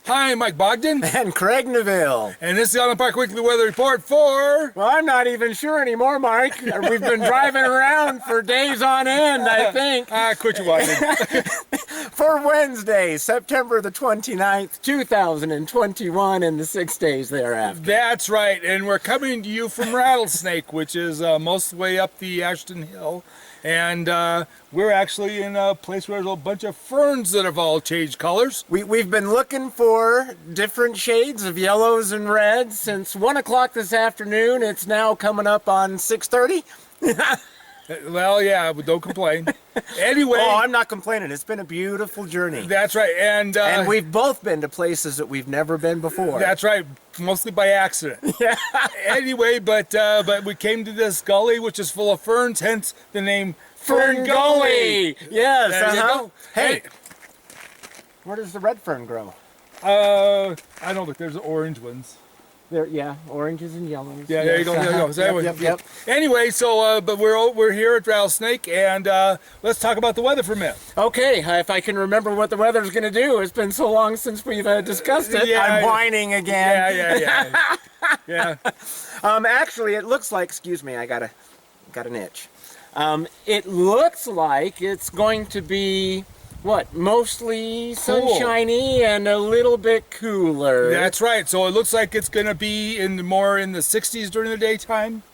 Hi, I'm Mike Bogden. And Craig Neville. And this is the Island Park Weekly Weather Report for... Well, I'm not even sure anymore, Mike. We've been driving around for days on end, I think. Quit your whining. For Wednesday, September the 29th, 2021, and the 6 days thereafter. That's right, and we're coming to you from Rattlesnake, which is most of the way up the Ashton Hill. And we're actually in a place where there's a bunch of ferns that have all changed colors. We've been looking for different shades of yellows and reds since 1 o'clock this afternoon. It's now coming up on 6:30. Well, yeah, but don't complain. Anyway. Oh, I'm not complaining. It's been a beautiful journey. That's right. And we've both been to places that we've never been before. That's right. Mostly by accident. Yeah. Anyway, but we came to this gully, which is full of ferns, hence the name Fern Gully. Yes. There you go. Hey, where does the red fern grow? I don't know, but there's orange ones. There, yeah, oranges and yellows. Yeah, there you go. There you go. So Yep. Anyway, so but we're here at Rattlesnake, and let's talk about the weather for a minute. Okay, if I can remember what the weather's going to do. It's been so long since we've discussed it. Yeah, I'm whining again. Yeah. Actually, it looks like. Excuse me, I got an itch. It looks like it's going to be. What? Mostly sunshiny and a little bit cooler. That's right. So it looks like it's going to be more in the 60s during the daytime,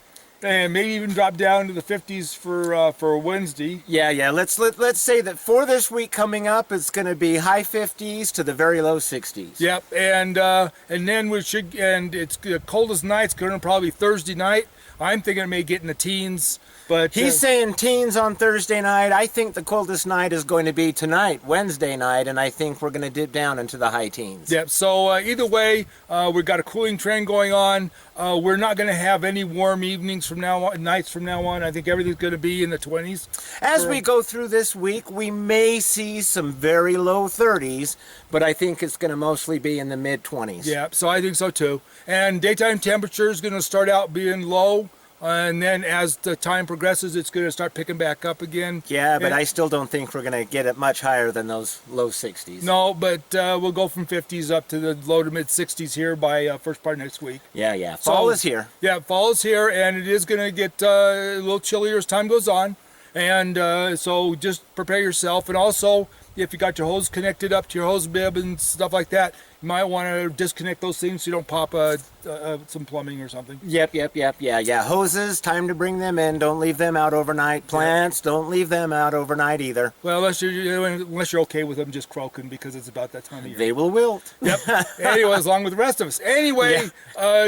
and maybe even drop down to the 50s for Wednesday. Yeah. Let's say that for this week coming up, it's going to be high 50s to the very low 60s. Yep. And then it's the coldest night's going to probably Thursday night. I'm thinking it may get in the teens. But he's saying teens on Thursday night. I think the coldest night is going to be tonight, Wednesday night, and I think we're going to dip down into the high teens. Yep. So either way, we've got a cooling trend going on. We're not going to have any warm evenings from now on, nights from now on. I think everything's going to be in the 20s. As we go through this week, we may see some very low 30s, but I think it's going to mostly be in the mid 20s. Yeah. So I think so too. And daytime temperature is going to start out being low. And then as the time progresses, it's going to start picking back up again. Yeah, but I still don't think we're going to get it much higher than those low 60s. No, but we'll go from 50s up to the low to mid 60s here by first part of next week. Yeah. Fall is here. Yeah, fall is here, and it is going to get a little chillier as time goes on. And so just prepare yourself. And also, if you got your hose connected up to your hose bib and stuff like that, you might want to disconnect those things so you don't pop some plumbing or something. Yep. Yeah. Hoses, time to bring them in. Don't leave them out overnight. Plants, don't leave them out overnight either. Well, unless you're okay with them just croaking because it's about that time of year. They will wilt. Yep. Anyway, along with the rest of us. Anyway,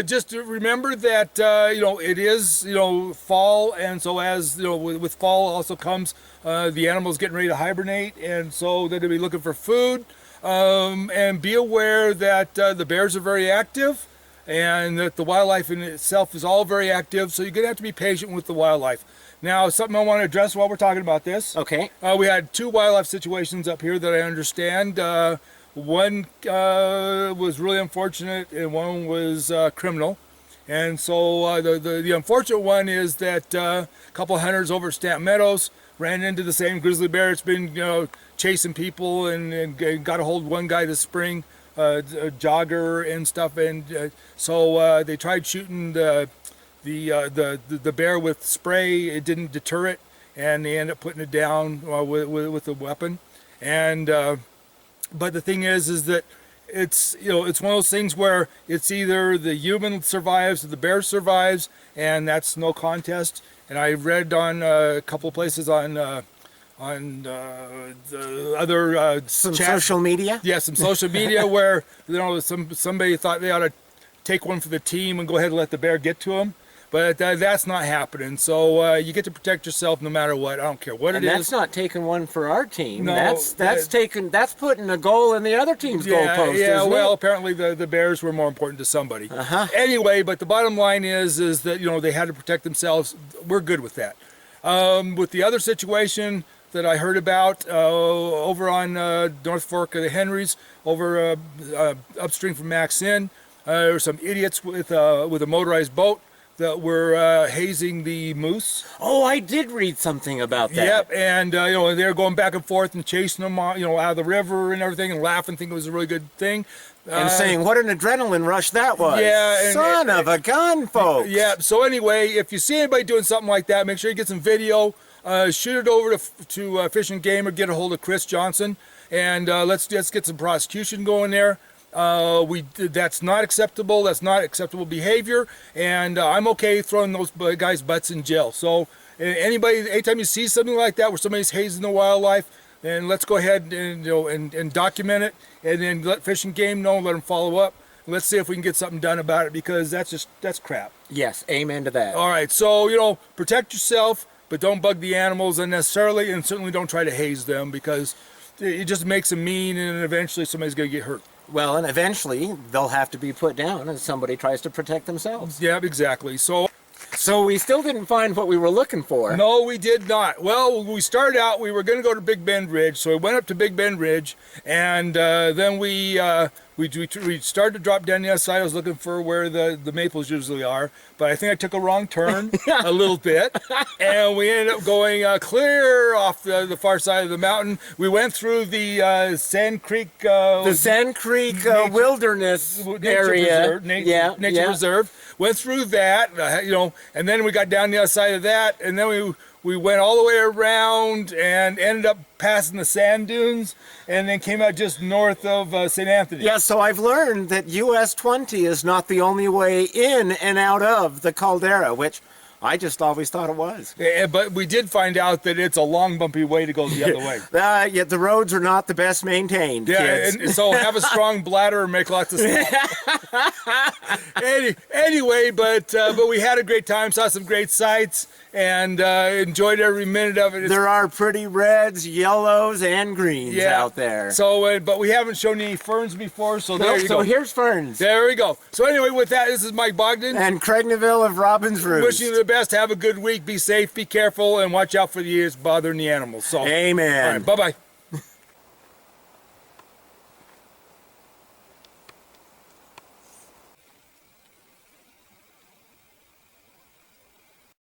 just to remember that it is fall, and so as with fall also comes the animals getting ready to hibernate, and so they're going to be looking for food. And be aware that the bears are very active, and that the wildlife in itself is all very active, so you're going to have to be patient with the wildlife. Now, something I want to address while we're talking about this. Okay. We had two wildlife situations up here that I understand. One was really unfortunate, and one was criminal. And so the unfortunate one is that a couple of hunters over at Stamp Meadows ran into the same grizzly bear. It's been chasing people and got a hold of one guy this spring, a jogger and stuff, and so they tried shooting the bear with spray. It didn't deter it, and they ended up putting it down with a weapon. And but the thing is that it's it's one of those things where it's either the human survives or the bear survives, and that's no contest. And I read on a couple of places on the other social media. Yeah, some social media where somebody thought they ought to take one for the team and go ahead and let the bear get to him. But that's not happening. So you get to protect yourself no matter what. I don't care what it is. And that's not taking one for our team. No, that's putting a goal in the other team's goalpost. Yeah, well, it? apparently the bears were more important to somebody. Anyway, but the bottom line is that they had to protect themselves. We're good with that. With the other situation that I heard about over on North Fork of the Henrys, over upstream from Max Inn, there were some idiots with a motorized boat that were hazing the moose. Oh, I did read something about that. Yep, and you know, they were going back and forth and chasing them, you know, out of the river and everything, and laughing, thinking it was a really good thing. And saying what an adrenaline rush that was. Yeah, and son of a gun, folks. Yeah. So anyway, if you see anybody doing something like that, make sure you get some video. Shoot it over to Fish and Game, or get a hold of Chris Johnson, and let's get some prosecution going there. That's not acceptable. That's not acceptable behavior, and I'm okay throwing those guys' butts in jail. So anytime you see something like that where somebody's hazing the wildlife, then let's go ahead and, you know, and document it, and then let Fish and Game know, let them follow up. Let's see if we can get something done about it, because that's crap. Yes, amen to that. All right, so, you know, protect yourself, but don't bug the animals unnecessarily, and certainly don't try to haze them, because it just makes them mean, and eventually somebody's going to get hurt. Well, and eventually they'll have to be put down as somebody tries to protect themselves. Yeah, exactly. So we still didn't find what we were looking for. No, we did not. Well, we started out, we were going to go to Big Bend Ridge, so we went up to Big Bend Ridge, and then we started to drop down the other side. I was looking for where the maples usually are, but I think I took a wrong turn a little bit, and we ended up going clear off the far side of the mountain. We went through the Sand Creek wilderness area. Nature Reserve. Went through that, you know, and then we got down the other side of that, and then we went all the way around and ended up passing the sand dunes, and then came out just north of St. Anthony. Yeah, so I've learned that US 20 is not the only way in and out of the caldera, which I just always thought it was. Yeah, but we did find out that it's a long, bumpy way to go the other way. Yet the roads are not the best maintained, yeah, kids. And so have a strong bladder and make lots of stuff. Anyway, but we had a great time, saw some great sights, and enjoyed every minute of it. There are pretty reds, yellows, and greens out there. So, but we haven't shown any ferns before, so there you go. So here's ferns. There we go. So anyway, with that, this is Mike Bogden. And Craig Neville of Robin's Roost. Wishing you the best. Have a good week. Be safe, be careful, and watch out for the ears bothering the animals. So, amen. All right, bye-bye.